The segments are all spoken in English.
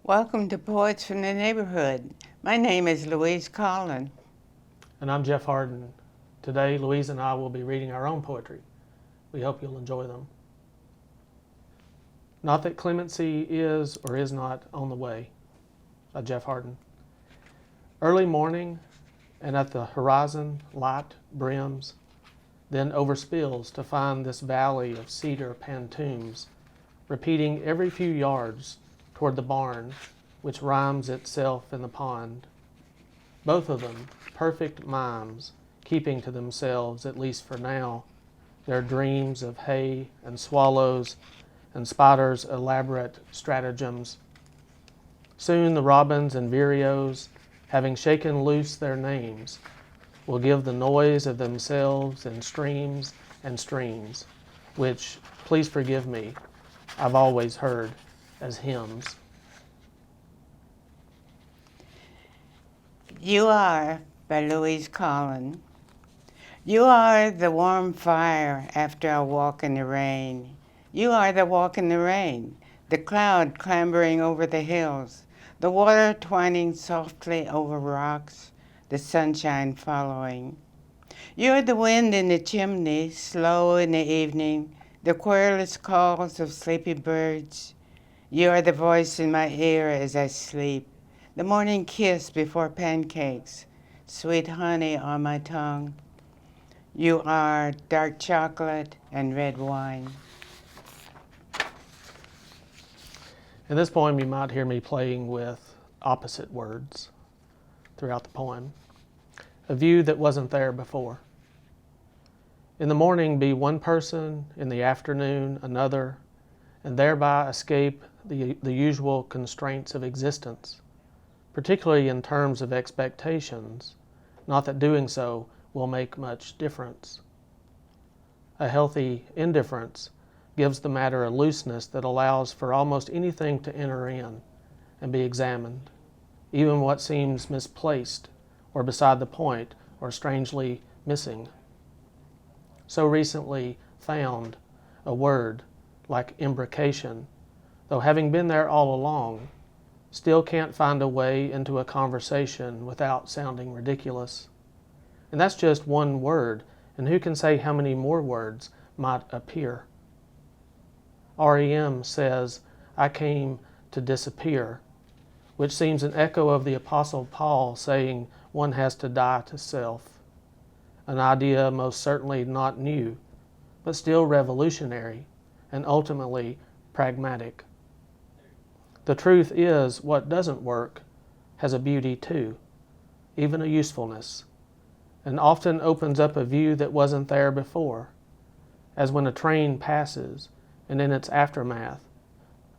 Welcome to Poets from the Neighborhood. My name is Louise Colln. And I'm Jeff Hardin. Today, Louise and I will be reading our own poetry. We hope you'll enjoy them. Not that clemency is or is not on the way, by Jeff Hardin. Early morning, and at the horizon, light brims, then overspills to find this valley of cedar pantoums, repeating every few yards toward the barn, which rhymes itself in the pond. Both of them perfect mimes, keeping to themselves, at least for now, their dreams of hay and swallows and spiders' elaborate stratagems. Soon the robins and vireos, having shaken loose their names, will give the noise of themselves in streams and streams, which, please forgive me, I've always heard as hymns. You Are by Louise Colln. You are the warm fire after a walk in the rain. You are the walk in the rain, the cloud clambering over the hills, the water twining softly over rocks, the sunshine following. You're the wind in the chimney, slow in the evening, the querulous calls of sleepy birds. You are the voice in my ear as I sleep, the morning kiss before pancakes, sweet honey on my tongue. You are dark chocolate and red wine. In this poem, you might hear me playing with opposite words throughout the poem. A view that wasn't there before. In the morning, be one person, in the afternoon, another, and thereby escape the usual constraints of existence, particularly in terms of expectations, not that doing so will make much difference. A healthy indifference gives the matter a looseness that allows for almost anything to enter in and be examined, even what seems misplaced or beside the point or strangely missing. So recently found a word like imbrication, though having been there all along, still can't find a way into a conversation without sounding ridiculous. And that's just one word, and who can say how many more words might appear? REM says, I came to disappear, which seems an echo of the Apostle Paul saying one has to die to self, an idea most certainly not new, but still revolutionary and ultimately pragmatic. The truth is, what doesn't work has a beauty too, even a usefulness, and often opens up a view that wasn't there before, as when a train passes and in its aftermath,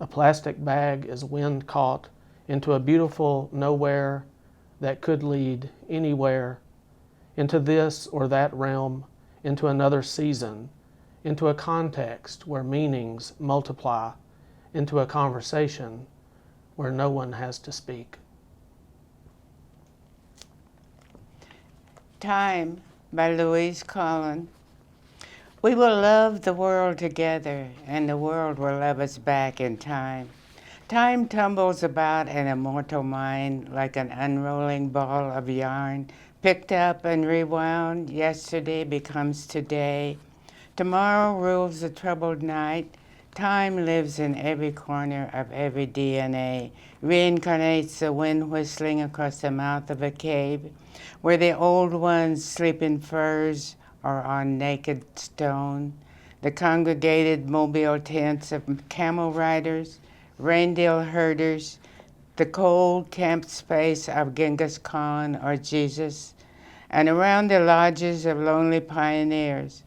a plastic bag is wind caught into a beautiful nowhere that could lead anywhere, into this or that realm, into another season, into a context where meanings multiply, into a conversation where no one has to speak. Time by Louise Colln. We will love the world together, and the world will love us back in time. Time tumbles about an immortal mind like an unrolling ball of yarn, picked up and rewound. Yesterday becomes today. Tomorrow rules the troubled night. Time lives in every corner of every DNA, reincarnates the wind whistling across the mouth of a cave, where the old ones sleep in furs or on naked stone. The congregated mobile tents of camel riders, reindeer herders, the cold camp space of Genghis Khan or Jesus, and around the lodges of lonely pioneers.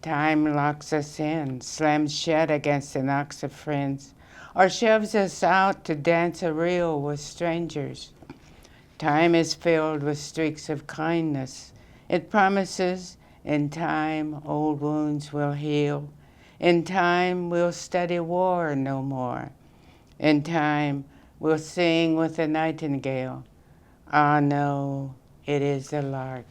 Time locks us in, slams shut against the knocks of friends, or shoves us out to dance a reel with strangers. Time is filled with streaks of kindness. It promises, in time old wounds will heal. In time we'll study war no more. In time we'll sing with the nightingale. Ah no, it is the lark.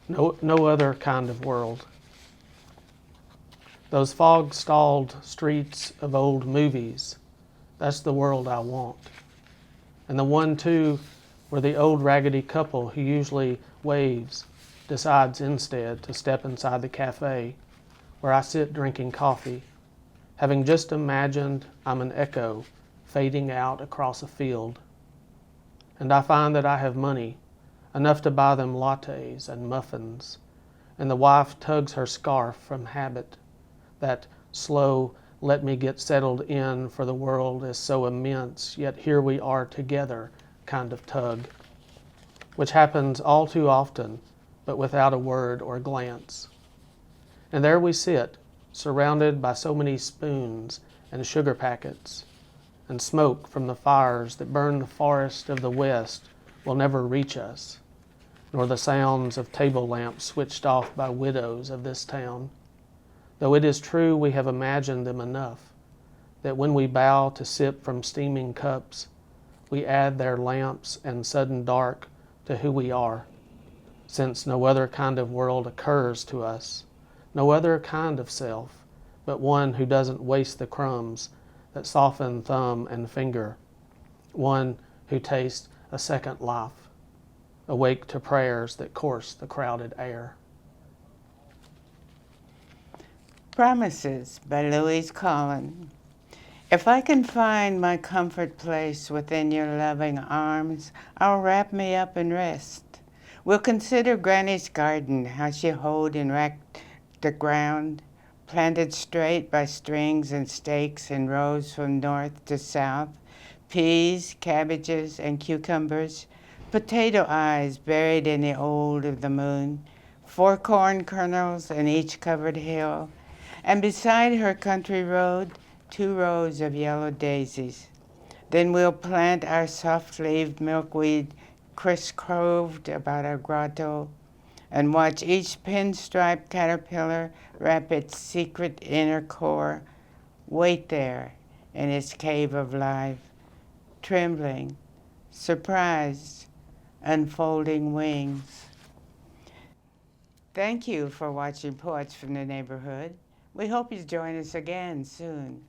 No other kind of world. Those fog-stalled streets of old movies, that's the world I want. And the one, too, where the old raggedy couple who usually waves decides instead to step inside the cafe where I sit drinking coffee, having just imagined I'm an echo fading out across a field. And I find that I have money, enough to buy them lattes and muffins, and the wife tugs her scarf from habit, that slow, let me get settled in for the world is so immense, yet here we are together kind of tug, which happens all too often, but without a word or glance. And there we sit, surrounded by so many spoons and sugar packets, and smoke from the fires that burn the forest of the West will never reach us, nor the sounds of table lamps switched off by widows of this town, though it is true we have imagined them enough, that when we bow to sip from steaming cups, we add their lamps and sudden dark to who we are, since no other kind of world occurs to us, no other kind of self, but one who doesn't waste the crumbs that soften thumb and finger, one who tastes a second life, awake to prayers that course the crowded air. Promises by Louise Colln. If I can find my comfort place within your loving arms, I'll wrap me up and rest. We'll consider Granny's garden, how she hoed and racked the ground, planted straight by strings and stakes in rows from north to south, peas, cabbages, and cucumbers, potato eyes buried in the old of the moon, 4 corn kernels in each covered hill, and beside her country road, 2 rows of yellow daisies. Then we'll plant our soft-leaved milkweed criss-croved about our grotto, and watch each pinstripe caterpillar wrap its secret inner core, wait there in its cave of life, trembling, surprised, unfolding wings. Thank you for watching Poets from the Neighborhood. We hope you join us again soon.